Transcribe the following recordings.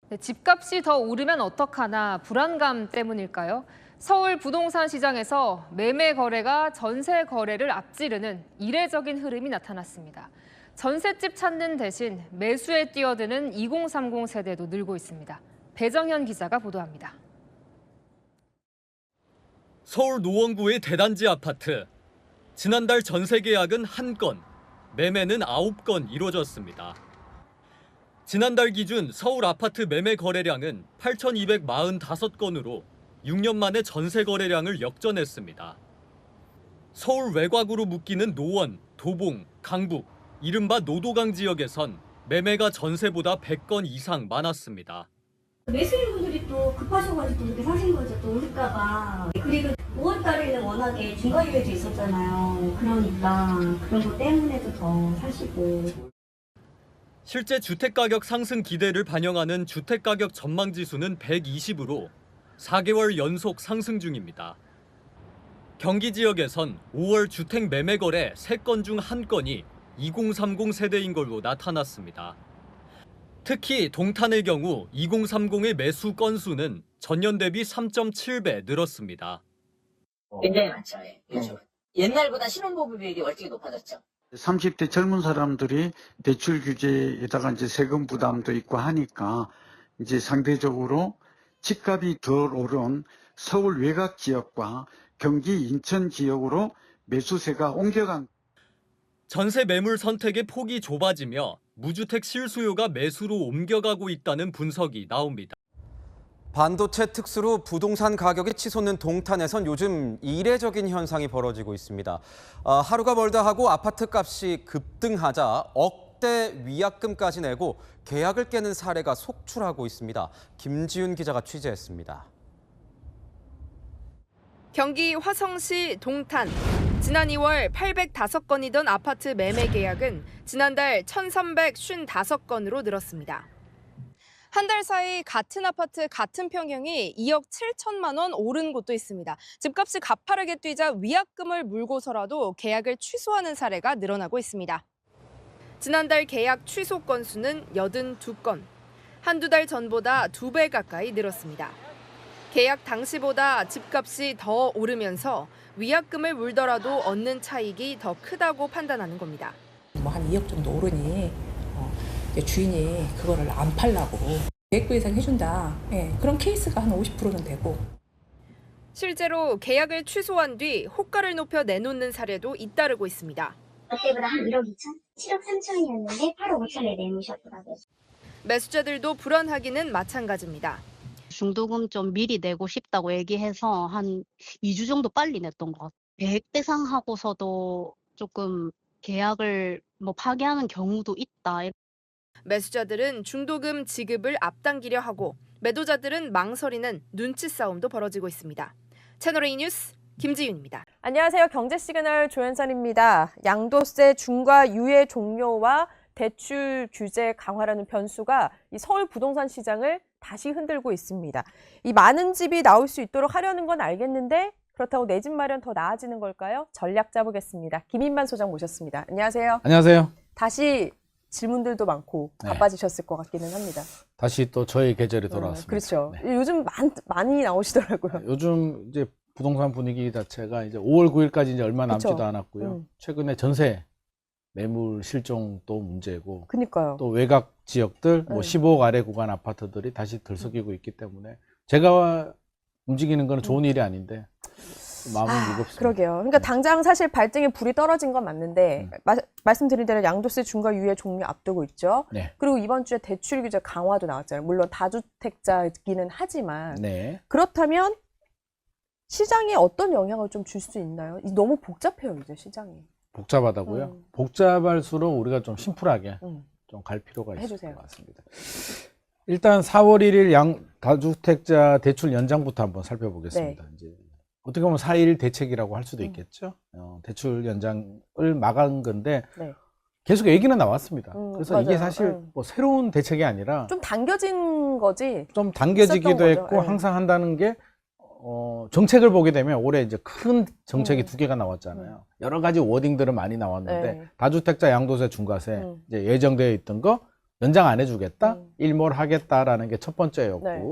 네, 집값이 더 오르면 어떡하나 불안감 때문일까요? 서울 부동산 시장에서 매매 거래가 전세 거래를 앞지르는 이례적인 흐름이 나타났습니다. 전셋집 찾는 대신 매수에 뛰어드는 2030 세대도 늘고 있습니다. 배정현 기자가 보도합니다. 서울 노원구의 대단지 아파트. 지난달 전세 계약은 1건, 매매는 9건 이루어졌습니다. 지난달 기준 서울 아파트 매매 거래량은 8,245건으로 6년 만에 전세 거래량을 역전했습니다. 서울 외곽으로 묶이는 노원, 도봉, 강북, 이른바 노도강 지역에선 매매가 전세보다 100건 이상 많았습니다. 매수인분들이 또 급하셔가지고 그렇게 사신 거죠. 또 오를까봐. 그리고 5월 달에는 워낙에 중과유예도 있었잖아요. 그러니까 그런 것 때문에도 더 사시고. 실제 주택가격 상승 기대를 반영하는 주택가격 전망지수는 120으로 4개월 연속 상승 중입니다. 경기 지역에선 5월 주택 매매 거래 3건 중 1건이 2030 세대인 걸로 나타났습니다. 특히 동탄의 경우 2030의 매수 건수는 전년 대비 3.7배 늘었습니다. 굉장히 많죠. 예. 그렇죠. 옛날보다 신혼부부 비율이 월등히 높아졌죠. 30대 젊은 사람들이 대출 규제에다가 이제 세금 부담도 있고 하니까 이제 상대적으로 집값이 덜 오른 서울 외곽 지역과 경기 인천 지역으로 매수세가 옮겨간. 전세 매물 선택의 폭이 좁아지며 무주택 실수요가 매수로 옮겨가고 있다는 분석이 나옵니다. 반도체 특수로 부동산 가격이 치솟는 동탄에선 요즘 이례적인 현상이 벌어지고 있습니다. 하루가 멀다 하고 아파트 값이 급등하자 억대 위약금까지 내고 계약을 깨는 사례가 속출하고 있습니다. 김지윤 기자가 취재했습니다. 경기 화성시 동탄. 지난 2월 805건이던 아파트 매매 계약은 지난달 1,355건으로 늘었습니다. 한 달 사이 같은 아파트 같은 평형이 2억 7천만 원 오른 곳도 있습니다. 집값이 가파르게 뛰자 위약금을 물고서라도 계약을 취소하는 사례가 늘어나고 있습니다. 지난달 계약 취소 건수는 82건. 한두 달 전보다 2배 가까이 늘었습니다. 계약 당시보다 집값이 더 오르면서 위약금을 물더라도 얻는 차익이 더 크다고 판단하는 겁니다. 한 2억 정도 오르니 주인이 그거를 안 팔라고 계획부 이상 해준다. 그런 케이스가 한 50%는 되고. 실제로 계약을 취소한 뒤 호가를 높여 내놓는 사례도 잇따르고 있습니다. 그때보다 한 1억 2천? 7억 3천이었는데 8억 5천에 내놓으셨더라고요. 매수자들도 불안하기는 마찬가지입니다. 중도금 좀 미리 내고 싶다고 얘기해서 한 2주 정도 빨리 냈던 것 같아요. 계획 대상하고서도 조금 계약을 파기하는 경우도 있다. 매수자들은 중도금 지급을 앞당기려 하고 매도자들은 망설이는 눈치 싸움도 벌어지고 있습니다. 채널A 뉴스 김지윤입니다. 안녕하세요. 경제시그널 조현선입니다. 양도세 중과 유예 종료와 대출 규제 강화라는 변수가 이 서울 부동산 시장을 다시 흔들고 있습니다. 이 많은 집이 나올 수 있도록 하려는 건 알겠는데 그렇다고 내 집 마련 더 나아지는 걸까요? 전략 짜보겠습니다. 김인만 소장 모셨습니다. 안녕하세요. 안녕하세요. 다시 질문들도 많고 바빠지셨을 것 같기는 합니다. 다시 또 저희 계절이 돌아왔습니다. 그렇죠. 네. 요즘 많이 나오시더라고요. 요즘 이제 부동산 분위기 자체가 이제 5월 9일까지 이제 얼마 남지도 그쵸. 않았고요. 최근에 전세 매물 실종도 문제고, 그러니까요. 또 외곽 지역들, 15억 아래 구간 아파트들이 다시 들썩이고 있기 때문에 제가 움직이는 건 좋은 일이 아닌데 마음은 무겁습니다. 그러게요. 그러니까 당장 사실 발등에 불이 떨어진 건 맞는데 말씀드린 대로 양도세 중과 유예 종료 앞두고 있죠. 네. 그리고 이번 주에 대출 규제 강화도 나왔잖아요. 물론 다주택자이기는 하지만 네. 그렇다면 시장에 어떤 영향을 좀 줄 수 있나요? 너무 복잡해요, 이제 시장이. 복잡하다고요? 복잡할수록 우리가 좀 심플하게 좀 갈 필요가 있을 해주세요. 것 같습니다. 일단 4월 1일 다주택자 대출 연장부터 한번 살펴보겠습니다. 이제 어떻게 보면 4.1 대책이라고 할 수도 있겠죠. 대출 연장을 막은 건데 계속 얘기는 나왔습니다. 그래서 맞아요. 이게 사실 뭐 새로운 대책이 아니라 좀 당겨진 거지. 좀 당겨지기도 있었던 했고 거죠. 항상 한다는 게 정책을 보게 되면 올해 이제 큰 정책이 2개가 나왔잖아요. 여러 가지 워딩들은 많이 나왔는데 다주택자 양도세 중과세 이제 예정되어 있던 거 연장 안 해주겠다, 일몰 하겠다라는 게 첫 번째였고, 네.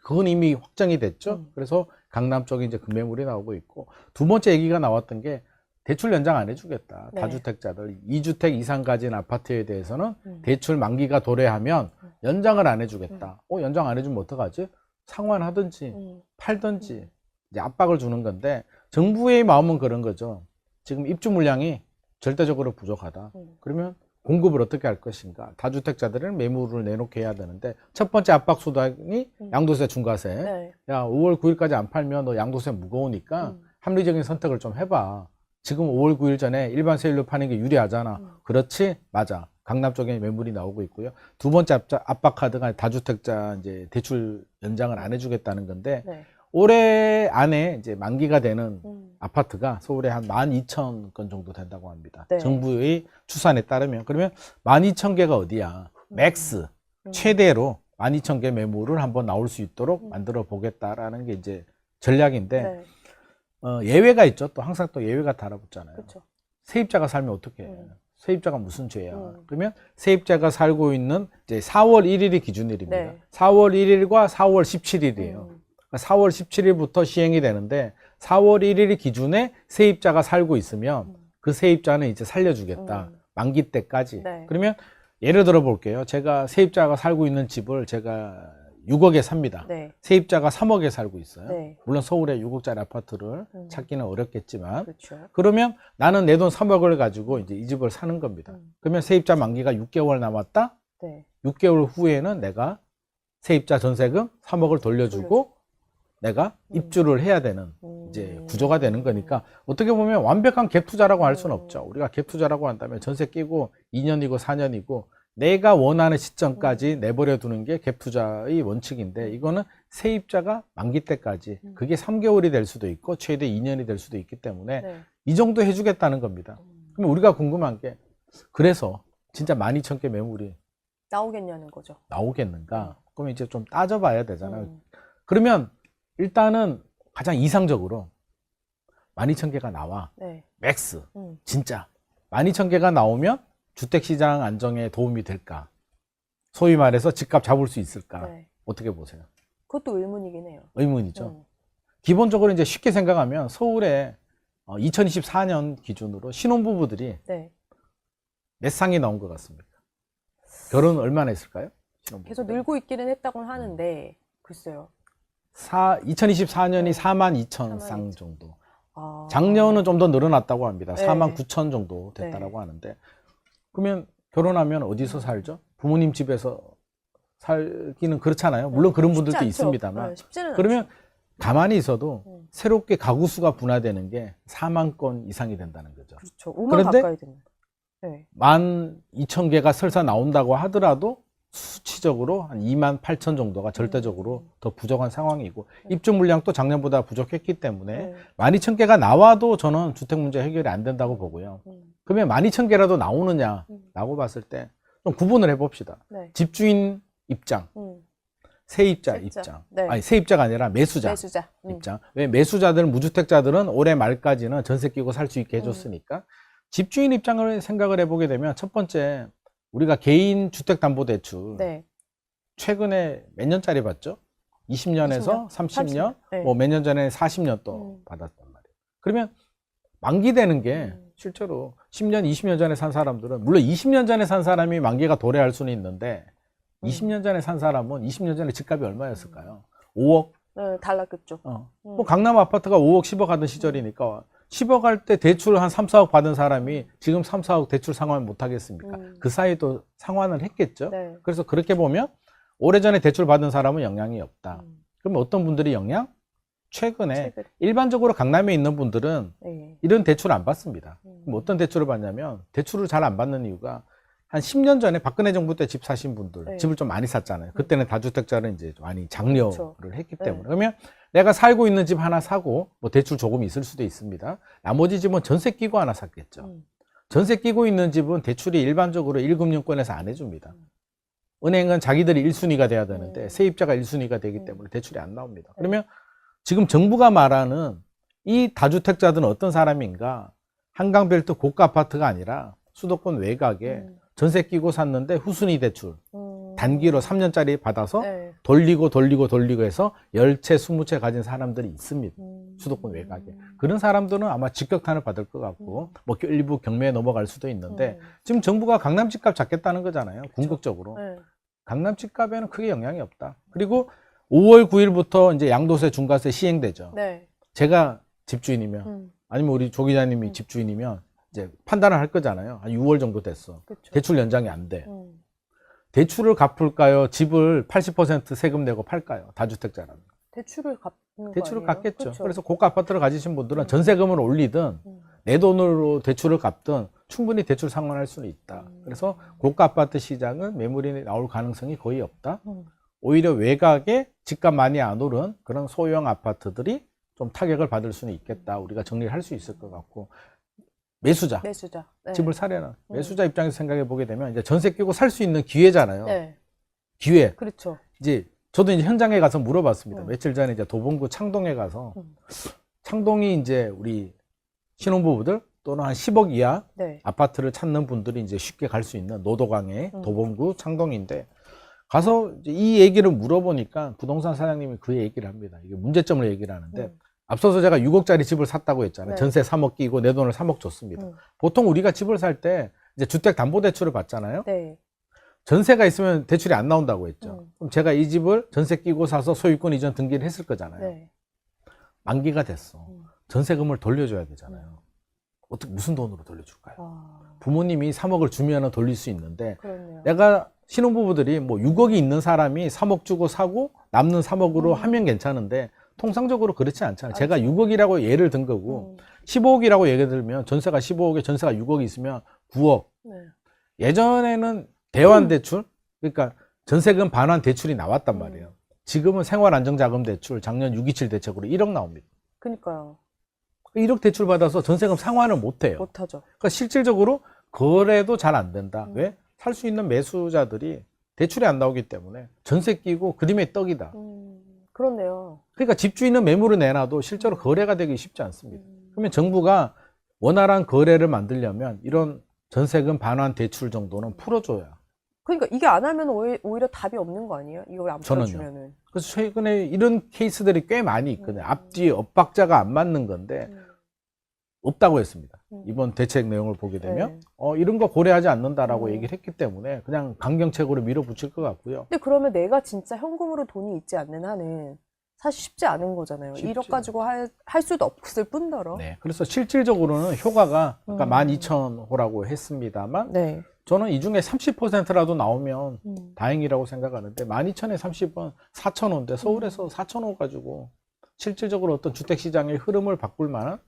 그건 이미 확정이 됐죠. 그래서 강남 쪽에 이제 급매물이 나오고 있고, 두 번째 얘기가 나왔던 게 대출 연장 안 해주겠다. 네. 다주택자들 2주택 이상 가진 아파트에 대해서는 대출 만기가 도래하면 연장을 안 해주겠다. 연장 안 해주면 어떡하지? 상환하든지 팔든지 이제 압박을 주는 건데, 정부의 마음은 그런 거죠. 지금 입주 물량이 절대적으로 부족하다. 그러면 공급을 어떻게 할 것인가? 다주택자들은 매물을 내놓게 해야 되는데, 첫 번째 압박 수단이 양도세 중과세. 네. 야, 5월 9일까지 안 팔면 너 양도세 무거우니까 합리적인 선택을 좀 해봐. 지금 5월 9일 전에 일반 세율로 파는 게 유리하잖아. 그렇지? 맞아. 강남 쪽에 매물이 나오고 있고요. 두 번째 압박 카드가 다주택자 이제 대출 연장을 안 해주겠다는 건데, 네. 올해 안에 이제 만기가 되는 아파트가 서울에 한 12,000건 정도 된다고 합니다. 네. 정부의 추산에 따르면. 그러면 12,000개가 어디야? 맥스, 최대로 12,000개 매물을 한번 나올 수 있도록 만들어 보겠다라는 게 이제 전략인데, 네. 예외가 있죠. 또 항상 또 예외가 달아붙잖아요. 그렇죠. 세입자가 살면 어떻게 해? 세입자가 무슨 죄야? 그러면 세입자가 살고 있는 이제 4월 1일이 기준일입니다. 네. 4월 1일과 4월 17일이에요. 4월 17일부터 시행이 되는데, 4월 1일 기준에 세입자가 살고 있으면 그 세입자는 이제 살려주겠다. 만기 때까지. 네. 그러면 예를 들어 볼게요. 제가 세입자가 살고 있는 집을 제가 6억에 삽니다. 네. 세입자가 3억에 살고 있어요. 네. 물론 서울에 6억짜리 아파트를 찾기는 어렵겠지만, 그렇죠. 그러면 나는 내 돈 3억을 가지고 이제 이 집을 사는 겁니다. 그러면 세입자 만기가 6개월 남았다? 네. 6개월 후에는 내가 세입자 전세금 3억을 돌려주고 내가 입주를 해야 되는 이제 구조가 되는 거니까, 어떻게 보면 완벽한 갭 투자라고 할 수는 없죠. 우리가 갭 투자라고 한다면 전세 끼고 2년이고 4년이고 내가 원하는 시점까지 내버려 두는 게 갭 투자의 원칙인데, 이거는 세입자가 만기 때까지, 그게 3개월이 될 수도 있고 최대 2년이 될 수도 있기 때문에 네. 이 정도 해주겠다는 겁니다. 그럼 우리가 궁금한 게, 그래서 진짜 12,000개 매물이 나오겠냐는 거죠. 나오겠는가? 그럼 이제 좀 따져봐야 되잖아요. 그러면 일단은 가장 이상적으로 12,000개가 나와. 네. 맥스. 진짜 12,000개가 나오면 주택시장 안정에 도움이 될까? 소위 말해서 집값 잡을 수 있을까? 네. 어떻게 보세요? 그것도 의문이긴 해요. 의문이죠. 기본적으로 이제 쉽게 생각하면 서울에 2024년 기준으로 신혼부부들이 네. 몇 쌍이 나온 것 같습니까? 결혼 얼마나 했을까요? 신혼부부. 계속 늘고 있기는 했다고는 하는데, 글쎄요. 2024년이 42,000 쌍 정도. 작년은 좀 더 늘어났다고 합니다. 네. 49,000 정도 됐다라고 하는데, 그러면 결혼하면 어디서 살죠? 부모님 집에서 살기는 그렇잖아요. 물론 그런 분들도 쉽지 않죠. 있습니다만. 네, 쉽지는 그러면 않죠. 가만히 있어도 새롭게 가구 수가 분화되는 게 4만 건 이상이 된다는 거죠. 그렇죠. 5만 그런데 가까이 됩니다. 네. 12,000개가 설사 나온다고 하더라도 수치적으로 한 28,000 정도가 절대적으로 더 부족한 상황이고, 입주 물량도 작년보다 부족했기 때문에 12,000개가 나와도 저는 주택 문제 해결이 안 된다고 보고요. 그러면 12,000개라도 나오느냐라고 봤을 때 좀 구분을 해봅시다. 네. 집주인 입장, 세입자 입장. 네. 아니, 세입자가 아니라 매수자. 입장. 왜 매수자들, 무주택자들은 올해 말까지는 전세 끼고 살 수 있게 해줬으니까. 집주인 입장을 생각을 해보게 되면, 첫 번째, 우리가 개인 주택담보대출 네. 최근에 몇 년짜리 받죠? 20년에서 30년, 네. 뭐 몇 년 전에 40년 또 받았단 말이에요. 그러면 만기되는 게 실제로 10년, 20년 전에 산 사람들은, 물론 20년 전에 산 사람이 만기가 도래할 수는 있는데, 20년 전에 산 사람은 20년 전에 집값이 얼마였을까요? 5억? 네, 달랐겠죠. 뭐 강남 아파트가 5억, 10억 하던 시절이니까 10억 할 때 대출 한 3, 4억 받은 사람이 지금 3, 4억 대출 상환 못 하겠습니까? 그 사이도 상환을 했겠죠. 네. 그래서 그렇게 보면 오래전에 대출 받은 사람은 영향이 없다. 그러면 어떤 분들이 영향? 최근에 일반적으로 강남에 있는 분들은 네. 이런 대출 안 받습니다. 그럼 어떤 대출을 받냐면, 대출을 잘 안 받는 이유가, 한 10년 전에 박근혜 정부 때 집 사신 분들, 네. 집을 좀 많이 샀잖아요. 그때는 다주택자를 이제 많이 장려를 그렇죠. 했기 네. 때문에. 그러면 내가 살고 있는 집 하나 사고, 뭐 대출 조금 있을 수도 있습니다. 나머지 집은 전세 끼고 하나 샀겠죠. 전세 끼고 있는 집은 대출이 일반적으로 1금융권에서 안 해줍니다. 은행은 자기들이 1순위가 돼야 되는데 세입자가 1순위가 되기 때문에 대출이 안 나옵니다. 그러면 지금 정부가 말하는 이 다주택자들은 어떤 사람인가? 한강벨트 고가 아파트가 아니라 수도권 외곽에 전세 끼고 샀는데 후순위 대출 단기로 3년짜리 받아서 네. 돌리고 해서 10채, 20채 가진 사람들이 있습니다. 수도권 외곽에. 그런 사람들은 아마 직격탄을 받을 것 같고 뭐 일부 경매에 넘어갈 수도 있는데 지금 정부가 강남 집값 잡겠다는 거잖아요. 궁극적으로. 네. 강남 집값에는 크게 영향이 없다. 그리고 5월 9일부터 이제 양도세, 중과세 시행되죠. 네. 제가 집주인이면 아니면 우리 조 기자님이 집주인이면 이제 판단을 할 거잖아요. 한 6월 정도 됐어. 그쵸. 대출 연장이 안 돼. 대출을 갚을까요? 집을 80% 세금 내고 팔까요? 다주택자라면. 대출을 갚는 대출을 거 아니에요? 갚겠죠. 그쵸. 그래서 고가 아파트를 가지신 분들은 전세금을 올리든 내 돈으로 대출을 갚든 충분히 대출 상환할 수는 있다. 그래서 고가 아파트 시장은 매물이 나올 가능성이 거의 없다. 오히려 외곽에 집값 많이 안 오른 그런 소형 아파트들이 좀 타격을 받을 수는 있겠다. 우리가 정리를 할 수 있을 것 같고 매수자. 네. 집을 사려는 매수자 입장에서 생각해 보게 되면 이제 전세 끼고 살 수 있는 기회잖아요. 네. 기회. 그렇죠. 이제 저도 이제 현장에 가서 물어봤습니다. 며칠 전에 이제 도봉구 창동에 가서 창동이 이제 우리 신혼부부들 또는 한 10억 이하 네. 아파트를 찾는 분들이 이제 쉽게 갈 수 있는 노도강의 도봉구 창동인데 가서 이제 이 얘기를 물어보니까 부동산 사장님이 그 얘기를 합니다. 이게 문제점을 얘기를 하는데 앞서서 제가 6억짜리 집을 샀다고 했잖아요. 네. 전세 3억 끼고 내 돈을 3억 줬습니다. 보통 우리가 집을 살 때 이제 주택담보대출을 받잖아요. 네. 전세가 있으면 대출이 안 나온다고 했죠. 그럼 제가 이 집을 전세 끼고 사서 소유권 이전 등기를 했을 거잖아요. 네. 만기가 됐어. 전세금을 돌려줘야 되잖아요. 어떻게 무슨 돈으로 돌려줄까요? 부모님이 3억을 주면 돌릴 수 있는데 그렇네요. 내가 신혼부부들이 뭐 6억이 있는 사람이 3억 주고 사고 남는 3억으로 하면 괜찮은데 통상적으로 그렇지 않잖아요. 제가 6억이라고 예를 든 거고 15억이라고 예를 들면 전세가 15억에 전세가 6억이 있으면 9억. 네. 예전에는 대환대출, 그러니까 전세금 반환 대출이 나왔단 말이에요. 지금은 생활안정자금 대출, 작년 627 대책으로 1억 나옵니다. 그러니까요. 1억 대출 받아서 전세금 상환을 못 해요. 못하죠. 그러니까 실질적으로 거래도 잘 안 된다. 왜? 살 수 있는 매수자들이 대출이 안 나오기 때문에 전세 끼고 그림의 떡이다. 그렇네요. 그러니까 집주인은 매물을 내놔도 실제로 거래가 되기 쉽지 않습니다. 그러면 정부가 원활한 거래를 만들려면 이런 전세금 반환 대출 정도는 풀어줘야. 그러니까 이게 안 하면 오히려 답이 없는 거 아니에요? 이걸 안 저는요. 풀어주면은. 그래서 최근에 이런 케이스들이 꽤 많이 있거든요. 앞뒤 엇박자가 안 맞는 건데 없다고 했습니다. 이번 대책 내용을 보게 되면 이런 거 고려하지 않는다라고 얘기를 했기 때문에 그냥 강경책으로 밀어붙일 것 같고요. 근데 그러면 내가 진짜 현금으로 돈이 있지 않는 한은 사실 쉽지 않은 거잖아요. 쉽지 1억 가지고 할 수도 없을 뿐더러. 네, 그래서 실질적으로는 효과가 아까 12,000호라고 했습니다만 네. 저는 이 중에 30%라도 나오면 다행이라고 생각하는데 12,000에 30은 4,000호인데 서울에서 4,000호 가지고 실질적으로 어떤 주택시장의 흐름을 바꿀 만한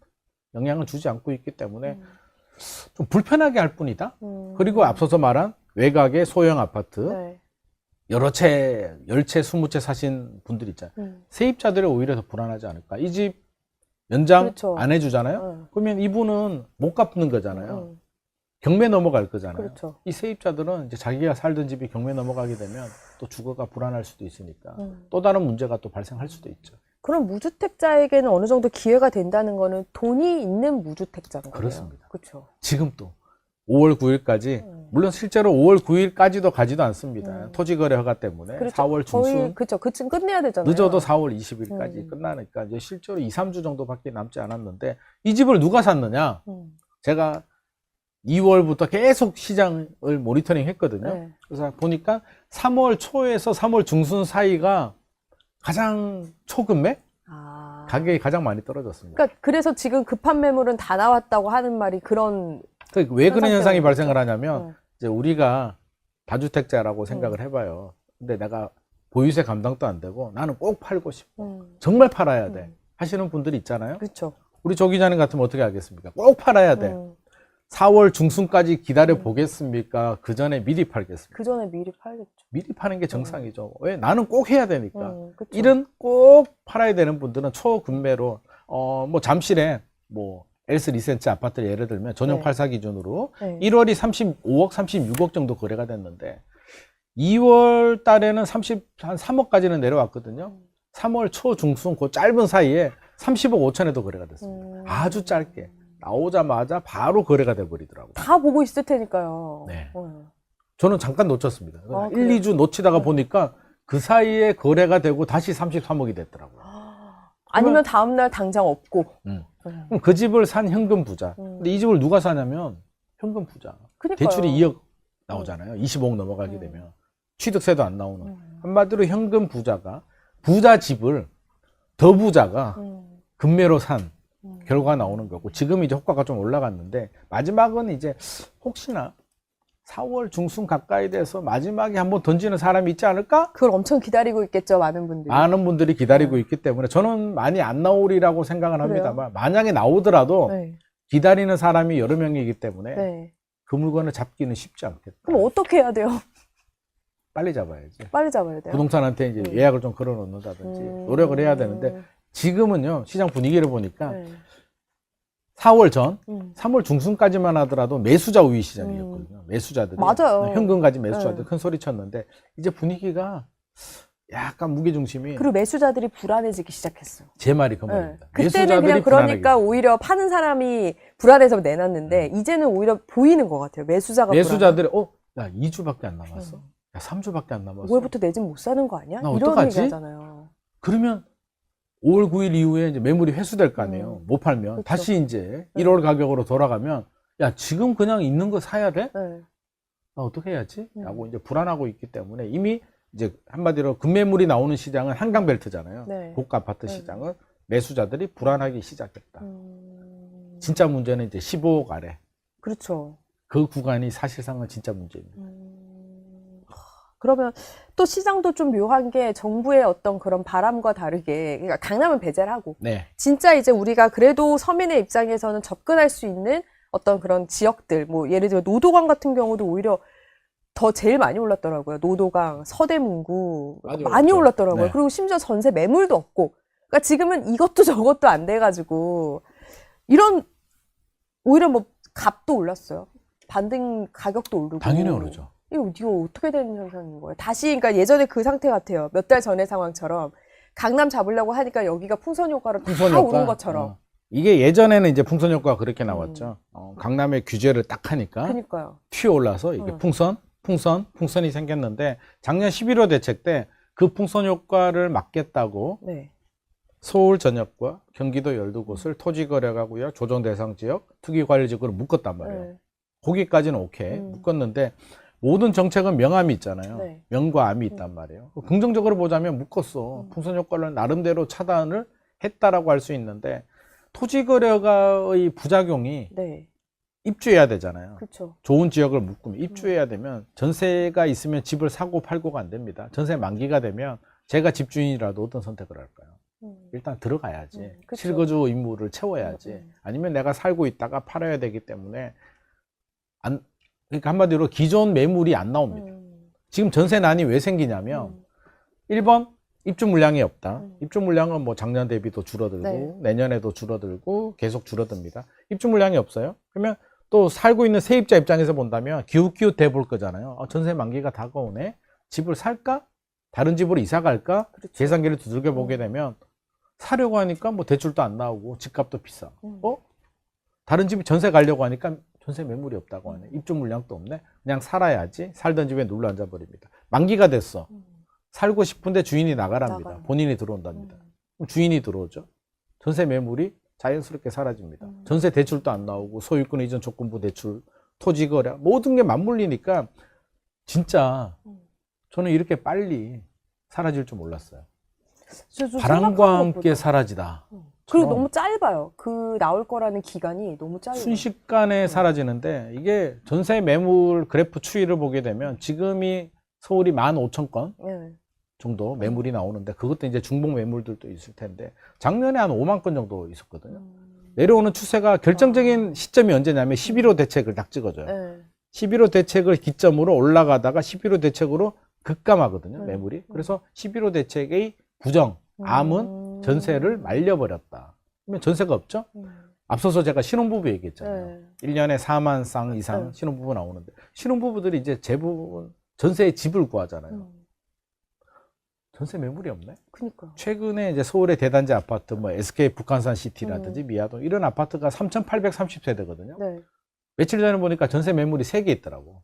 영향을 주지 않고 있기 때문에 좀 불편하게 할 뿐이다. 그리고 앞서서 말한 외곽의 소형 아파트 네. 여러 채, 10채, 20채 사신 분들 있잖아요. 세입자들이 오히려 더 불안하지 않을까. 이 집 연장 그렇죠. 안 해주잖아요. 그러면 이분은 못 갚는 거잖아요. 경매 넘어갈 거잖아요. 그렇죠. 이 세입자들은 이제 자기가 살던 집이 경매 넘어가게 되면 또 주거가 불안할 수도 있으니까 또 다른 문제가 또 발생할 수도 있죠. 그럼 무주택자에게는 어느 정도 기회가 된다는 거는 돈이 있는 무주택자인 거예요. 그렇습니다. 그렇죠. 지금 또 5월 9일까지 물론 실제로 5월 9일까지도 가지도 않습니다. 토지거래 허가 때문에 그렇죠. 4월 중순 거의 그렇죠. 그쯤 끝내야 되잖아요. 늦어도 4월 20일까지 끝나니까 이제 실제로 2, 3주 정도밖에 남지 않았는데 이 집을 누가 샀느냐? 제가 2월부터 계속 시장을 모니터링 했거든요. 네. 그래서 보니까 3월 초에서 3월 중순 사이가 가장 초급매? 가격이 가장 많이 떨어졌습니다. 그러니까 그래서 지금 급한 매물은 다 나왔다고 하는 말이 그런. 왜 그런 현상이 때문에 발생을 그렇죠. 하냐면 이제 우리가 다주택자라고 생각을 해봐요. 근데 내가 보유세 감당도 안 되고 나는 꼭 팔고 싶어. 정말 팔아야 돼. 하시는 분들이 있잖아요. 그렇죠. 우리 조 기자님 같으면 어떻게 하겠습니까? 꼭 팔아야 돼. 4월 중순까지 기다려 보겠습니까? 그 전에 미리 팔겠습니까? 그 전에 미리 팔겠죠. 미리 파는 게 정상이죠. 왜? 나는 꼭 해야 되니까. 그쵸. 이런 꼭 팔아야 되는 분들은 초급매로 뭐 잠실에 뭐 엘스 리센트 아파트를 예를 들면 전용 네. 84 기준으로 네. 1월이 35억, 36억 정도 거래가 됐는데 2월 달에는 한 3억까지는 내려왔거든요. 3월 초 중순 그 짧은 사이에 30억 5천에도 거래가 됐습니다. 아주 짧게 나오자마자 바로 거래가 돼 버리더라고요. 다 보고 있을 테니까요. 네. 저는 잠깐 놓쳤습니다. 아, 1, 그래요? 2주 놓치다가 보니까 그 사이에 거래가 되고 다시 33억이 됐더라고요. 아니면 다음날 당장 없고. 그럼 그 집을 산 현금 부자. 근데 이 집을 누가 사냐면 현금 부자. 그러니까요. 대출이 2억 나오잖아요. 25억 넘어가게 되면. 취득세도 안 나오는. 한마디로 현금 부자가 부자 집을 더 부자가 금매로 산 결과가 나오는 거고, 지금 이제 호가가 좀 올라갔는데 마지막은 이제 혹시나 4월 중순 가까이 돼서 마지막에 한번 던지는 사람이 있지 않을까? 그걸 엄청 기다리고 있겠죠, 많은 분들이. 많은 분들이 기다리고 있기 때문에 저는 많이 안 나오리라고 생각은 합니다만, 만약에 나오더라도 네. 기다리는 사람이 여러 명이기 때문에 네. 그 물건을 잡기는 쉽지 않겠다. 그럼 어떻게 해야 돼요? 빨리 잡아야지. 빨리 잡아야 돼요. 부동산한테 이제 예약을 좀 걸어 놓는다든지 노력을 해야 되는데, 지금은요, 시장 분위기를 보니까 네. 4월 전, 3월 중순까지만 하더라도 매수자 우위 시장이었거든요. 매수자들이. 맞아요. 현금 가진 매수자들 큰 소리 쳤는데, 이제 분위기가 약간 무게중심이 그리고 매수자들이 불안해지기 시작했어요. 제 말이 그 네. 말입니다. 그때는 그냥 그러니까 오히려 파는 사람이 불안해서 내놨는데 이제는 오히려 보이는 것 같아요. 매수자들이 야 2주밖에 안 남았어. 야 3주밖에 안 남았어. 5월부터 내 집 못 사는 거 아니야? 나 이런 어떡하지? 얘기 하잖아요. 그러면 5월 9일 이후에 이제 매물이 회수될 거 아니에요. 못 팔면 그쵸. 다시 이제 1월 가격으로 돌아가면, 야 지금 그냥 있는 거 사야 돼? 네. 나 어떻게 해야지? 라고 이제 불안하고 있기 때문에, 이미 이제 한마디로 급매물이 나오는 시장은 한강벨트잖아요. 네. 고가 아파트 네. 시장은 매수자들이 불안하기 시작했다. 진짜 문제는 이제 15억 아래. 그렇죠. 그 구간이 사실상은 진짜 문제입니다. 그러면 또 시장도 좀 묘한 게 정부의 어떤 그런 바람과 다르게, 그러니까 강남은 배제를 하고 네. 진짜 이제 우리가 그래도 서민의 입장에서는 접근할 수 있는 어떤 그런 지역들, 뭐 예를 들어 노도강 같은 경우도 오히려 더 제일 많이 올랐더라고요. 노도강, 서대문구 많이 올랐더라고요. 네. 그리고 심지어 전세 매물도 없고, 그러니까 지금은 이것도 저것도 안 돼가지고 이런, 오히려 뭐 값도 올랐어요. 반등 가격도 오르고. 당연히 오르죠. 이거 어떻게 되는 현상인 거예요? 다시, 그러니까 예전에 그 상태 같아요. 몇 달 전의 상황처럼 강남 잡으려고 하니까 여기가 풍선 효과로 풍선 다 효과? 오른 것처럼. 이게 예전에는 이제 풍선 효과가 그렇게 나왔죠. 강남의 규제를 딱 하니까 그러니까요. 튀어 올라서 이게 풍선이 생겼는데, 작년 11호 대책 때 그 풍선 효과를 막겠다고 네. 서울 전역과 경기도 12곳을 토지거래가고요, 조정 대상 지역, 투기관리지역으로 묶었단 말이에요. 네. 거기까지는 오케이 묶었는데, 모든 정책은 명암이 있잖아요. 네. 명과 암이 있단 말이에요. 긍정적으로 보자면 묶었어. 풍선 효과를 나름대로 차단을 했다라고 할 수 있는데, 토지거래가의 부작용이 네. 입주해야 되잖아요. 그렇죠. 좋은 지역을 묶으면 입주해야 되면, 전세가 있으면 집을 사고 팔고가 안 됩니다. 전세 만기가 되면 제가 집주인이라도 어떤 선택을 할까요? 일단 들어가야지. 그쵸. 실거주 의무를 채워야지. 아니면 내가 살고 있다가 팔아야 되기 때문에 그러니까 한마디로 기존 매물이 안 나옵니다. 지금 전세난이 왜 생기냐면 1번 입주 물량이 없다. 입주 물량은 뭐 작년 대비도 줄어들고 네. 내년에도 줄어들고 계속 줄어듭니다. 입주 물량이 없어요. 그러면 또 살고 있는 세입자 입장에서 본다면 기웃기웃 볼 거잖아요. 전세 만기가 다가오네. 집을 살까? 다른 집으로 이사 갈까? 그렇죠. 계산기를 두들겨 보게 되면 사려고 하니까 뭐 대출도 안 나오고 집값도 비싸. 다른 집이 전세 가려고 하니까 전세 매물이 없다고 하네. 입주 물량도 없네. 그냥 살아야지. 살던 집에 눌러 앉아 버립니다. 만기가 됐어. 살고 싶은데 주인이 나가랍니다. 본인이 들어온답니다. 그럼 주인이 들어오죠. 전세 매물이 자연스럽게 사라집니다. 전세 대출도 안 나오고 소유권 이전 조건부 대출, 토지 거래 모든 게 맞물리니까 진짜 저는 이렇게 빨리 사라질 줄 몰랐어요. 바람과 함께 사라지다. 그리고 너무 짧아요. 그 나올 거라는 기간이 너무 짧아요. 순식간에 사라지는데, 이게 전세 매물 그래프 추이를 보게 되면 지금이 서울이 15,000건 네. 정도 매물이 나오는데, 그것도 이제 중복 매물들도 있을 텐데 작년에 한 5만 건 정도 있었거든요. 내려오는 추세가 결정적인 시점이 언제냐면 11호 대책을 딱 찍어줘요. 네. 11호 대책을 기점으로 올라가다가 11호 대책으로 급감하거든요, 매물이. 그래서 11호 대책의 부정, 암은 전세를 말려버렸다. 그러면 전세가 없죠? 앞서서 제가 신혼부부 얘기했잖아요. 1년에 4만 쌍 이상 신혼부부 나오는데, 신혼부부들이 이제 대부분 전세에 집을 구하잖아요. 전세 매물이 없네. 그러니까. 최근에 이제 서울의 대단지 아파트, 뭐 SK 북한산 시티라든지 미아동 이런 아파트가 3,830세대거든요. 네. 며칠 전에 보니까 전세 매물이 3개 있더라고.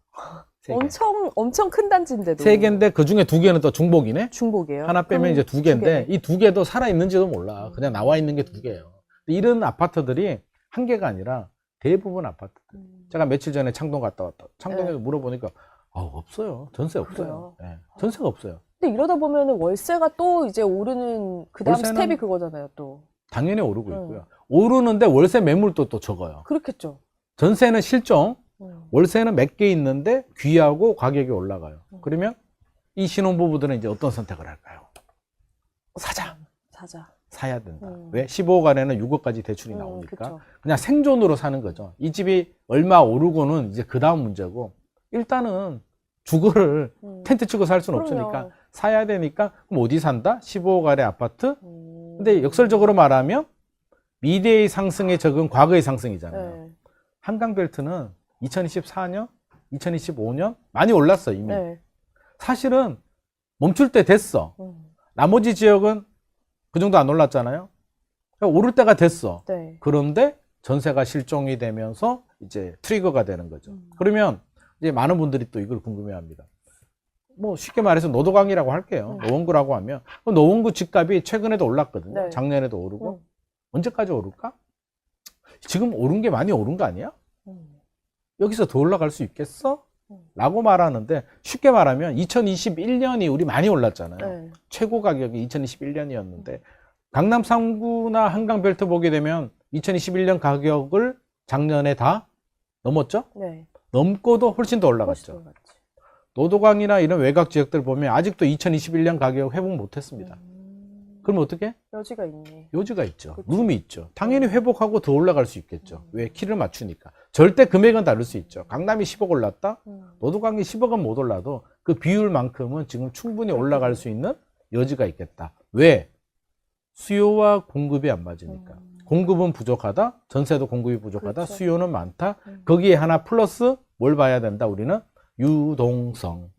3개. 엄청 큰 단지인데도. 3개인데 그 중에 2개는 또 중복이네. 중복이에요. 하나 빼면 이제 2개인데 이 2개도 살아 있는지도 몰라. 그냥 나와 있는 게 2개예요. 이런 아파트들이 한 개가 아니라 대부분 아파트들. 제가 며칠 전에 창동 갔다 왔다. 창동에서 물어보니까 없어요. 전세 없어요. 네. 전세가 없어요. 근데 이러다 보면은 월세가 또 이제 오르는 그 다음 월세는 스텝이 그거잖아요, 또. 당연히 오르고 있고요. 오르는데 월세 매물도 또 적어요. 그렇겠죠. 전세는 실종, 월세는 몇 개 있는데 귀하고 가격이 올라가요. 그러면 이 신혼부부들은 이제 어떤 선택을 할까요? 사자. 사야 된다. 왜? 15억 안에는 6억까지 대출이 나오니까. 그쵸. 그냥 생존으로 사는 거죠. 이 집이 얼마 오르고는 이제 그 다음 문제고, 일단은 주거를 텐트 치고 살 수는 그럼요. 없으니까 사야 되니까, 그럼 어디 산다? 15억 아래 아파트? 근데 역설적으로 말하면 미래의 상승에 적은 과거의 상승이잖아요. 네. 한강벨트는 2024년, 2025년 많이 올랐어 이미. 네. 사실은 멈출 때 됐어. 나머지 지역은 그 정도 안 올랐잖아요. 그러니까 오를 때가 됐어. 네. 그런데 전세가 실종이 되면서 이제 트리거가 되는 거죠. 그러면 이제 많은 분들이 또 이걸 궁금해합니다. 뭐 쉽게 말해서 노도강이라고 할게요. 노원구라고 하면 노원구 집값이 최근에도 올랐거든요. 네. 작년에도 오르고. 언제까지 오를까? 지금 오른 게 많이 오른 거 아니야? 여기서 더 올라갈 수 있겠어? 라고 말하는데, 쉽게 말하면 2021년이 우리 많이 올랐잖아요. 네. 최고 가격이 2021년이었는데 강남 3구나 한강벨트 보게 되면 2021년 가격을 작년에 다 넘었죠? 네. 넘고도 훨씬 더 올라갔죠. 훨씬 더 올랐지. 노도강이나 이런 외곽 지역들 보면 아직도 2021년 가격 회복 못했습니다. 그럼 어떻게? 여지가 있네. 여지가 있죠. 그쵸. 룸이 있죠. 당연히 회복하고 더 올라갈 수 있겠죠. 왜? 키를 맞추니까. 절대 금액은 다를 수 있죠. 강남이 10억 올랐다? 노도강이 10억은 못 올라도 그 비율만큼은 지금 충분히 올라갈 수 있는 여지가 있겠다. 왜? 수요와 공급이 안 맞으니까. 공급은 부족하다. 전세도 공급이 부족하다. 그렇죠. 수요는 많다. 거기에 하나 플러스 뭘 봐야 된다? 우리는 유동성.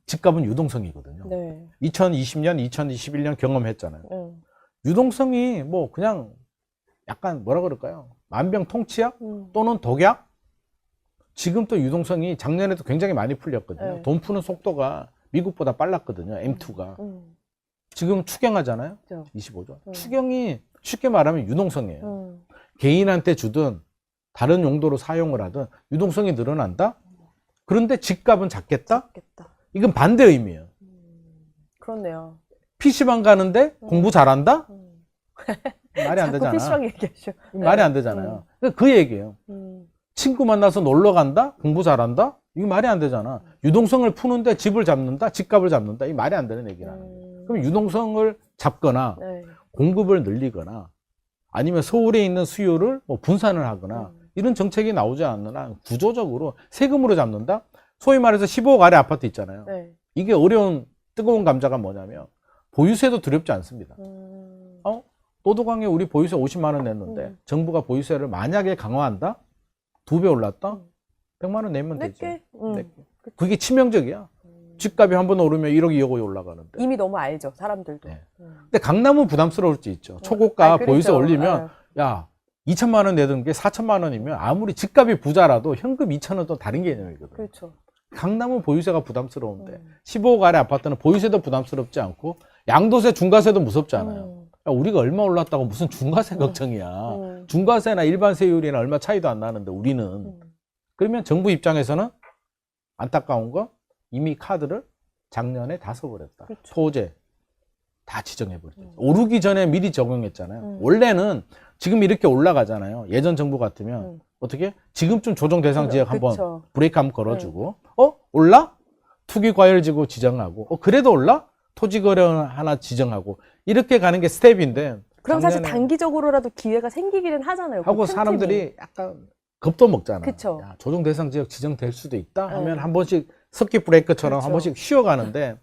집값은 유동성이거든요. 네. 2020년, 2021년 경험했잖아요. 유동성이 뭐 그냥 약간 뭐라 그럴까요? 만병통치약 또는 독약? 지금 또 유동성이 작년에도 굉장히 많이 풀렸거든요. 네. 돈 푸는 속도가 미국보다 빨랐거든요. M2가. 지금 추경하잖아요. 그렇죠. 25조. 추경이 쉽게 말하면 유동성이에요. 개인한테 주든 다른 용도로 사용을 하든 유동성이 늘어난다? 그런데 집값은 작겠다? 이건 반대 의미예요. 그렇네요. PC방 가는데 공부 잘한다? 말이 안 자꾸 되잖아. PC방 얘기하셔. 말이 안 되잖아요. 그 얘기예요. 친구 만나서 놀러 간다? 공부 잘한다? 이게 말이 안 되잖아. 유동성을 푸는데 집을 잡는다? 집값을 잡는다? 이 말이 안 되는 얘기라는 거예요. 그럼 유동성을 잡거나 네. 공급을 늘리거나 아니면 서울에 있는 수요를 뭐 분산을 하거나 이런 정책이 나오지 않는 한 구조적으로 세금으로 잡는다? 소위 말해서 15억 아래 아파트 있잖아요. 네. 이게 어려운 뜨거운 감자가 뭐냐면 보유세도 두렵지 않습니다. 노도강에 우리 보유세 50만 원 냈는데 정부가 보유세를 만약에 강화한다? 2배 올랐다? 100만 원 내면 되죠. 네. 그게 치명적이야. 집값이 한번 오르면 1억, 2억이 올라가는데. 이미 너무 알죠, 사람들도. 네. 근데 강남은 부담스러울 수 있죠. 초고가 보유세 올리면 야 2천만 원 내던 게 4천만 원이면 아무리 집값이 부자라도 현금 2천 원 또 다른 개념이거든요. 그렇죠. 강남은 보유세가 부담스러운데 15억 아래 아파트는 보유세도 부담스럽지 않고 양도세, 중과세도 무섭지 않아요. 야, 우리가 얼마 올랐다고 무슨 중과세 걱정이야. 중과세나 일반 세율이나 얼마 차이도 안 나는데 우리는. 그러면 정부 입장에서는 안타까운 거 이미 카드를 작년에 다 써버렸다. 그렇죠. 토제 다 지정해버렸다. 오르기 전에 미리 적용했잖아요. 원래는 지금 이렇게 올라가잖아요. 예전 정부 같으면 어떻게? 지금쯤 조정 대상 지역 한번 그쵸. 브레이크 한번 걸어주고 올라? 투기과열지구 지정하고 그래도 올라? 토지거래 하나 지정하고 이렇게 가는 게 스텝인데 그럼 사실 작년에 단기적으로라도 기회가 생기기는 하잖아요. 그 하고 틈틈이. 사람들이 약간 겁도 먹잖아. 그쵸. 야, 조정 대상 지역 지정될 수도 있다 하면 네. 한 번씩 서킷 브레이크처럼 그쵸. 한 번씩 쉬어가는데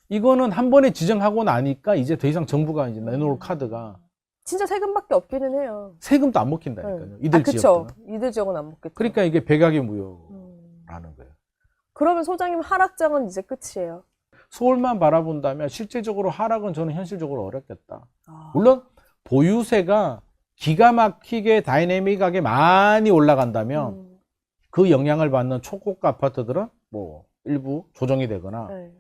이거는 한 번에 지정하고 나니까 이제 더 이상 정부가 이제 내놓을 카드가 진짜 세금밖에 없기는 해요. 세금도 안 먹힌다니까요. 네. 이들 그쵸. 지역들은. 이들 지역은 안 먹겠죠. 그러니까 이게 백악이 무효라는 거예요. 그러면 소장님 하락장은 이제 끝이에요. 서울만 바라본다면 실제적으로 하락은 저는 현실적으로 어렵겠다. 물론 보유세가 기가 막히게 다이내믹하게 많이 올라간다면 그 영향을 받는 초고가 아파트들은 뭐 일부 조정이 되거나 네.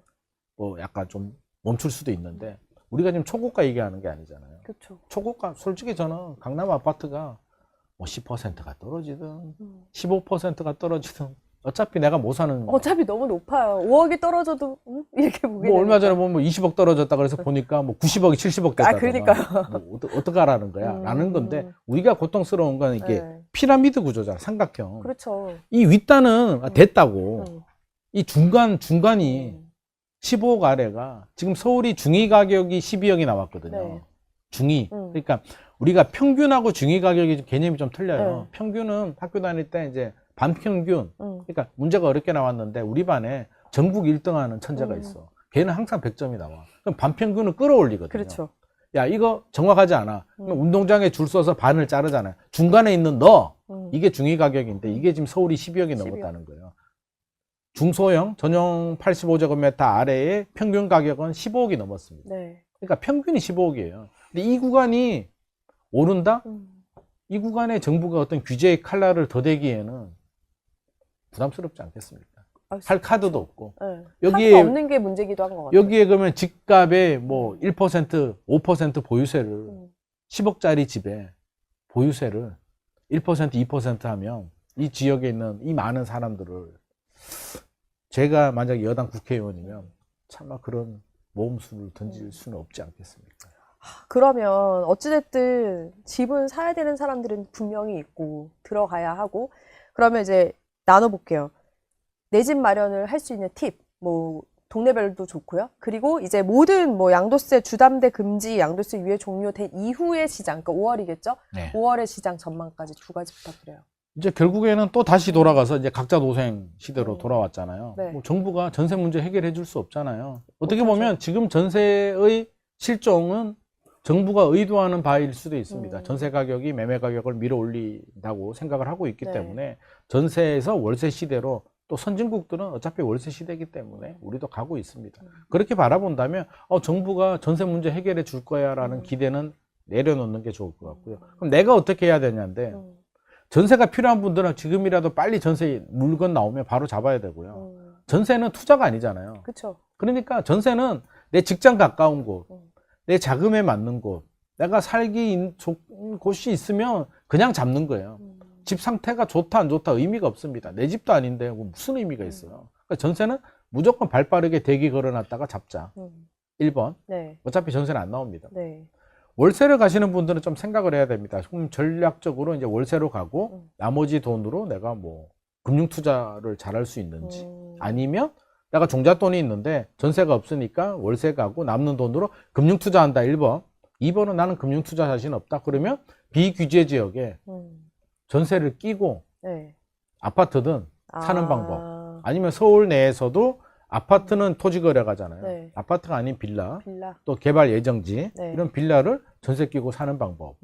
뭐 약간 좀 멈출 수도 있는데 우리가 지금 초고가 얘기하는 게 아니잖아요. 그렇죠. 초고가 솔직히 저는 강남 아파트가 뭐 10%가 떨어지든 15%가 떨어지든 어차피 내가 못 사는 어차피 너무 높아요. 5억이 떨어져도 이렇게 보게 뭐 얼마 되니까. 전에 보면 20억 떨어졌다 그래서 보니까 뭐 90억이 70억 됐다. 그러니까요. 뭐 어떡하라는 거야? 라는 건데 우리가 고통스러운 건 이게 네. 피라미드 구조잖아. 삼각형. 그렇죠. 이 윗단은 됐다고. 이 중간이 15억 아래가 지금 서울이 중위 가격이 12억이 나왔거든요. 네. 중위. 그러니까 우리가 평균하고 중위 가격이 개념이 좀 틀려요. 네. 평균은 학교 다닐 때 이제 반평균. 그러니까 문제가 어렵게 나왔는데 우리 반에 전국 1등하는 천재가 있어. 걔는 항상 100점이 나와. 그럼 반평균을 끌어올리거든요. 그렇죠. 야, 이거 정확하지 않아. 그럼 운동장에 줄 서서 반을 자르잖아요. 중간에 있는 너, 이게 중위 가격인데 이게 지금 서울이 12억이 넘었다는 거예요. 중소형 전용 85제곱미터 아래의 평균 가격은 15억이 넘었습니다. 네. 그러니까 평균이 15억이에요. 근데 이 구간이 오른다? 이 구간에 정부가 어떤 규제의 칼날을 더 대기에는 부담스럽지 않겠습니까? 살 카드도 없고. 네. 여기에 카드가 없는 게 문제기도 한 것 같아요. 여기에 그러면 집값의 뭐 1%, 5% 보유세를 10억짜리 집에 보유세를 1%, 2% 하면 이 지역에 있는 이 많은 사람들을 제가 만약에 여당 국회의원이면 차마 그런 모험수를 던질 수는 없지 않겠습니까? 그러면 어찌됐든 집은 사야 되는 사람들은 분명히 있고 들어가야 하고 그러면 이제 나눠볼게요. 내 집 마련을 할 수 있는 팁, 뭐 동네별도 좋고요. 그리고 이제 모든 뭐 양도세 주담대 금지, 양도세 유예 종료된 이후의 시장, 그러니까 5월이겠죠? 네. 5월의 시장 전망까지 두 가지 부탁드려요. 이제 결국에는 또 다시 돌아가서 이제 각자 도생 시대로 돌아왔잖아요. 네. 뭐 정부가 전세 문제 해결해 줄 수 없잖아요. 어떻게 못하죠. 보면 지금 전세의 실종은 정부가 의도하는 바일 수도 있습니다. 전세 가격이 매매 가격을 밀어 올린다고 생각을 하고 있기 네. 때문에 전세에서 월세 시대로 또 선진국들은 어차피 월세 시대이기 때문에 우리도 가고 있습니다. 그렇게 바라본다면 정부가 전세 문제 해결해 줄 거야라는 기대는 내려놓는 게 좋을 것 같고요. 그럼 내가 어떻게 해야 되냐인데 전세가 필요한 분들은 지금이라도 빨리 전세 물건 나오면 바로 잡아야 되고요. 전세는 투자가 아니잖아요. 그렇죠. 그러니까 전세는 내 직장 가까운 곳, 내 자금에 맞는 곳, 내가 살기 좋은 곳이 있으면 그냥 잡는 거예요. 집 상태가 좋다 안 좋다 의미가 없습니다. 내 집도 아닌데 무슨 의미가 있어요. 그러니까 전세는 무조건 발 빠르게 대기 걸어놨다가 잡자. 1번. 네. 어차피 전세는 안 나옵니다. 네. 월세를 가시는 분들은 좀 생각을 해야 됩니다. 그럼 전략적으로 이제 월세로 가고 나머지 돈으로 내가 뭐 금융 투자를 잘할 수 있는지 아니면 내가 종잣돈이 있는데 전세가 없으니까 월세 가고 남는 돈으로 금융 투자한다 1번. 2번은 나는 금융 투자 자신 없다. 그러면 비규제 지역에 전세를 끼고 네. 아파트든 사는 방법. 아니면 서울 내에서도 아파트는 토지 거래 가잖아요. 네. 아파트가 아닌 빌라, 빌라. 또 개발 예정지 네. 이런 빌라를 전세 끼고 사는 방법이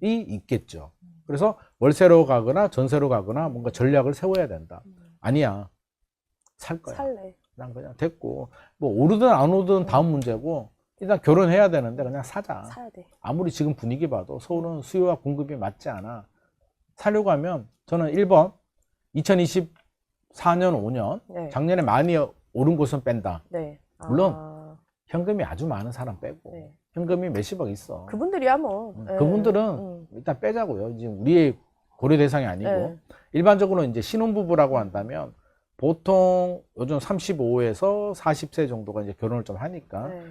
있겠죠. 그래서 월세로 가거나 전세로 가거나 뭔가 전략을 세워야 된다. 아니야. 살 거야. 살래. 그냥 됐고 뭐 오르든 안 오르든 다음 문제고 일단 결혼해야 되는데 그냥 사자. 사야 돼. 아무리 지금 분위기 봐도 서울은 수요와 공급이 맞지 않아. 사려고 하면 저는 1번 2024년 5년 네. 작년에 많이 오른 곳은 뺀다. 네. 물론 현금이 아주 많은 사람 빼고 네. 현금이 몇십억 있어. 그분들이야 뭐. 네. 그분들은 일단 빼자고요. 지금 우리의 고려 대상이 아니고 네. 일반적으로 이제 신혼부부라고 한다면 보통 요즘 35에서 40세 정도가 이제 결혼을 좀 하니까 네.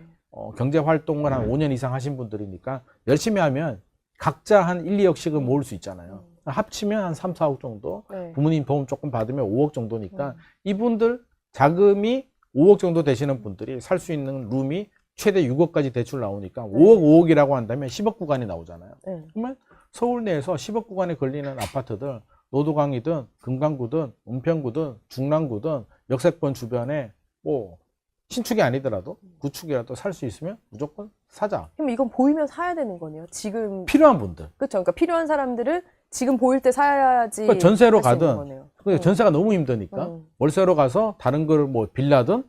경제 활동을 한 5년 이상 하신 분들이니까 열심히 하면 각자 한 1, 2억씩은 모을 수 있잖아요. 합치면 한 3, 4억 정도, 네. 부모님 도움 조금 받으면 5억 정도니까 이분들 자금이 5억 정도 되시는 분들이 살 수 있는 룸이 최대 6억까지 대출 나오니까 5억, 5억이라고 한다면 10억 구간이 나오잖아요. 네. 그러면 서울 내에서 10억 구간에 걸리는 아파트들 노도강이든 금강구든 은평구든 중랑구든 역세권 주변에 뭐 신축이 아니더라도 구축이라도 살 수 있으면 무조건 사자. 그럼 이건 보이면 사야 되는 거네요. 지금 필요한 분들. 그렇죠. 그러니까 필요한 사람들은 지금 보일 때 사야지. 그러니까 전세로 할수 있는 가든 거네요. 그러니까 전세가 너무 힘드니까 월세로 가서 다른 걸 뭐 빌라든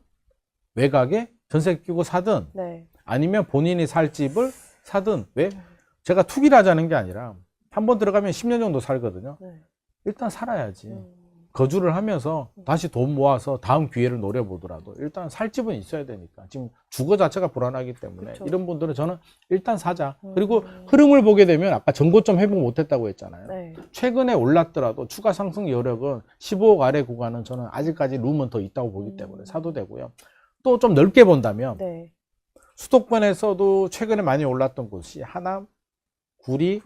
외곽에 전세 끼고 사든 네. 아니면 본인이 살 집을 사든 왜 제가 투기를 하자는 게 아니라 한 번 들어가면 10년 정도 살거든요. 네. 일단 살아야지. 거주를 하면서 다시 돈 모아서 다음 기회를 노려보더라도 일단 살 집은 있어야 되니까. 지금 주거 자체가 불안하기 때문에 그쵸. 이런 분들은 저는 일단 사자. 그리고 흐름을 보게 되면 아까 전고점 회복 못했다고 했잖아요. 네. 최근에 올랐더라도 추가 상승 여력은 15억 아래 구간은 저는 아직까지 룸은 더 있다고 보기 때문에 사도 되고요. 또 좀 넓게 본다면 네. 수도권에서도 최근에 많이 올랐던 곳이 하남, 구리,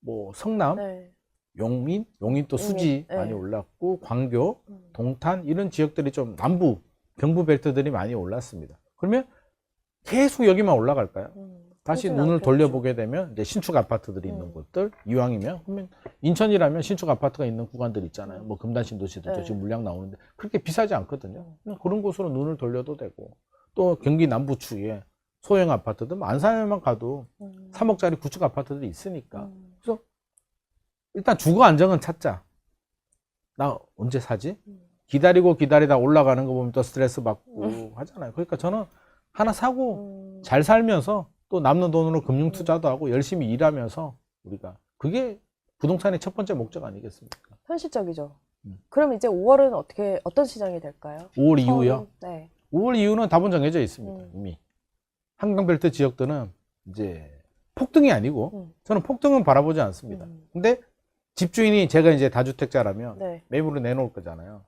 뭐 성남, 네. 용인 또 수지 네. 많이 올랐고 광교, 동탄 이런 지역들이 좀 남부, 경부 벨트들이 많이 올랐습니다. 그러면 계속 여기만 올라갈까요? 다시 그러진 눈을 않겠죠. 돌려보게 되면 이제 신축 아파트들이 있는 곳들 이왕이면 그러면 인천이라면 신축 아파트가 있는 구간들 있잖아요. 뭐 금단신도시도 네. 지금 물량 나오는데 그렇게 비싸지 않거든요. 그냥 그런 곳으로 눈을 돌려도 되고 또 경기 남부추에 소형 아파트들 안산에만 가도 3억짜리 구축 아파트들이 있으니까 그래서 일단 주거 안정은 찾자. 나 언제 사지? 기다리다 올라가는 거 보면 또 스트레스 받고 하잖아요. 그러니까 저는 하나 사고 잘 살면서 또 남는 돈으로 금융 투자도 하고 열심히 일하면서 우리가 그게 부동산의 첫 번째 목적 아니겠습니까? 현실적이죠. 그럼 이제 5월은 어떤 시장이 될까요? 5월 이후요? 네. 5월 이후는 답은 정해져 있습니다. 이미. 한강벨트 지역들은 이제 폭등이 아니고 저는 폭등은 바라보지 않습니다. 근데 집주인이 제가 이제 다주택자라면 네. 매물을 내놓을 거잖아요.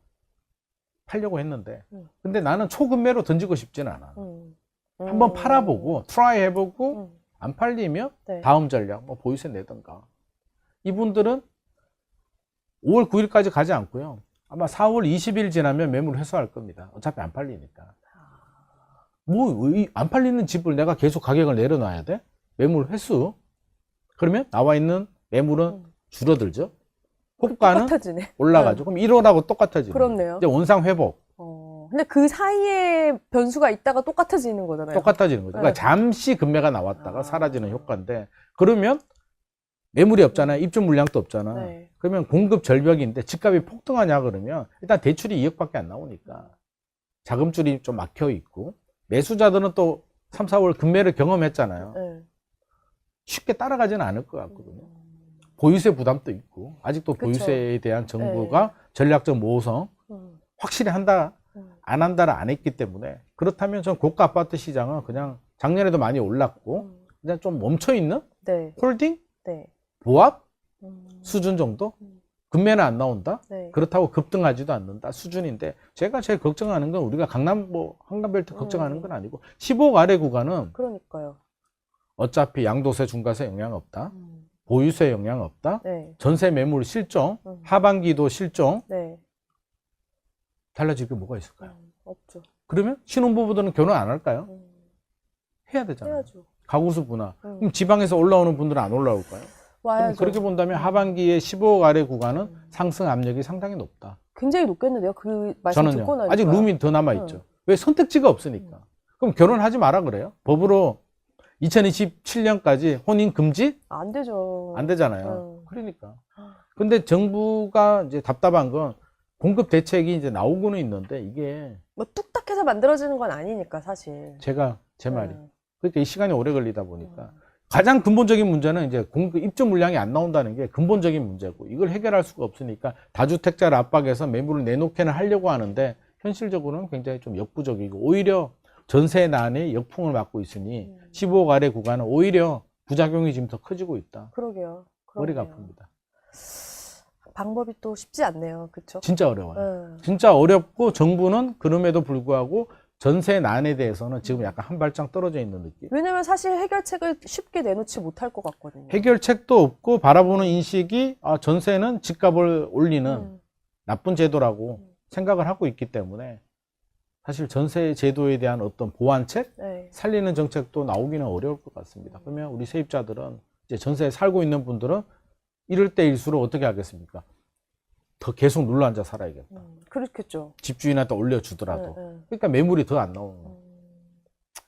팔려고 했는데 근데 나는 초급매로 던지고 싶지는 않아. 한번 팔아보고 트라이 해보고 안 팔리면 네. 다음 전략 뭐 보유세 내던가. 이분들은 5월 9일까지 가지 않고요. 아마 4월 20일 지나면 매물 회수할 겁니다. 어차피 안 팔리니까. 뭐 안 팔리는 집을 내가 계속 가격을 내려놔야 돼? 매물 회수. 그러면 나와 있는 매물은 줄어들죠. 호가는 똑같아지네. 올라가죠. 그럼 1월하고 똑같아지죠. 그렇네요. 이제 원상 회복. 근데 그 사이에 변수가 있다가 똑같아지는 거잖아요. 똑같아지는 거죠. 그러니까 네. 잠시 금매가 나왔다가 사라지는 효과인데 그러면 매물이 없잖아요. 입주 물량도 없잖아. 네. 그러면 공급 절벽인데 집값이 폭등하냐 그러면 일단 대출이 2억밖에 안 나오니까 자금줄이 좀 막혀 있고 매수자들은 또 3, 4월 금매를 경험했잖아요. 네. 쉽게 따라가지는 않을 것 같거든요. 보유세 부담도 있고 아직도 그쵸. 보유세에 대한 정부가 전략적 모호성 확실히 한다 안 한다를 안 했기 때문에 그렇다면 전 고가 아파트 시장은 그냥 작년에도 많이 올랐고 그냥 좀 멈춰 있는 네. 홀딩 네. 보합 수준 정도 금매는 안 나온다 네. 그렇다고 급등하지도 않는다 수준인데 제가 제일 걱정하는 건 우리가 강남 뭐 한강벨트 걱정하는 건 아니고 15억 아래 구간은 그러니까요. 어차피 양도세 중과세 영향 없다 보유세 영향 없다 네. 전세 매물 실종 하반기도 실종 네. 달라질 게 뭐가 있을까요? 없죠. 그러면 신혼부부들은 결혼 안 할까요? 해야 되잖아요. 해야죠. 가구수 분화. 그럼 지방에서 올라오는 분들은 안 올라올까요? 그럼 와야죠. 그렇게 본다면 하반기에 15억 아래 구간은 상승 압력이 상당히 높다. 굉장히 높겠는데요. 그 말씀 듣고 저는요. 나니까. 아직 룸이 더 남아 있죠. 왜 선택지가 없으니까. 그럼 결혼하지 마라 그래요? 법으로 2027년까지 혼인 금지? 안 되죠. 안 되잖아요. 그러니까. 근데 정부가 이제 답답한 건 공급 대책이 이제 나오고는 있는데 이게 뭐 뚝딱해서 만들어지는 건 아니니까 사실. 제 말이. 그러니까 이 시간이 오래 걸리다 보니까 가장 근본적인 문제는 이제 공급 입주 물량이 안 나온다는 게 근본적인 문제고 이걸 해결할 수가 없으니까 다주택자를 압박해서 매물을 내놓게는 하려고 하는데 현실적으로는 굉장히 좀 역부족이고 오히려 전세난의 역풍을 맞고 있으니 15억 아래 구간은 오히려 부작용이 지금 더 커지고 있다. 그러게요. 머리가 그러네요. 아픕니다. 방법이 또 쉽지 않네요. 그렇죠? 진짜 어려워요. 진짜 어렵고 정부는 그럼에도 불구하고 전세난에 대해서는 지금 약간 한 발짝 떨어져 있는 느낌. 왜냐면 사실 해결책을 쉽게 내놓지 못할 것 같거든요. 해결책도 없고 바라보는 인식이 전세는 집값을 올리는 나쁜 제도라고 생각을 하고 있기 때문에 사실 전세 제도에 대한 어떤 보완책, 네. 살리는 정책도 나오기는 어려울 것 같습니다. 그러면 우리 세입자들은 이제 전세에 살고 있는 분들은 이럴 때일수록 어떻게 하겠습니까? 더 계속 눌러앉아 살아야겠다. 그렇겠죠. 집주인한테 올려주더라도. 네. 그러니까 매물이 더 안 나오는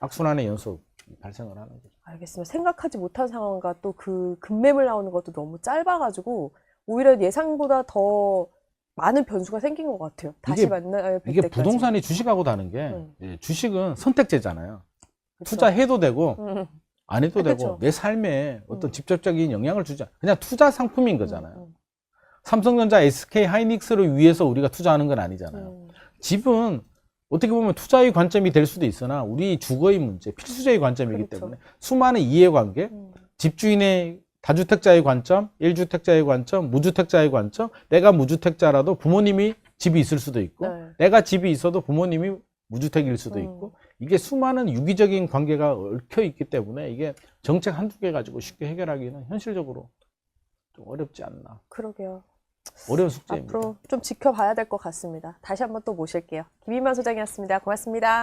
악순환의 연속 발생을 하는 거죠. 알겠습니다. 생각하지 못한 상황과 또 그 급매물 나오는 것도 너무 짧아가지고 오히려 예상보다 더 많은 변수가 생긴 것 같아요. 다시 만날 이게 때까지. 부동산이 주식하고 다른 게 주식은 선택제잖아요. 투자해도 되고 안 해도 되고 그쵸. 내 삶에 어떤 직접적인 영향을 주지 않아. 그냥 투자 상품인 거잖아요. 삼성전자, SK 하이닉스를 위해서 우리가 투자하는 건 아니잖아요. 집은 어떻게 보면 투자의 관점이 될 수도 있으나 우리 주거의 문제, 필수적의 관점이기 그렇죠. 때문에 수많은 이해관계, 집주인의 다주택자의 관점, 1주택자의 관점, 무주택자의 관점, 내가 무주택자라도 부모님이 집이 있을 수도 있고 네. 내가 집이 있어도 부모님이 무주택일 수도 있고 이게 수많은 유기적인 관계가 얽혀 있기 때문에 이게 정책 한두 개 가지고 쉽게 해결하기는 현실적으로 좀 어렵지 않나. 그러게요. 어려운 숙제입니다. 앞으로 좀 지켜봐야 될 것 같습니다. 다시 한번 또 모실게요. 김인만 소장이었습니다. 고맙습니다.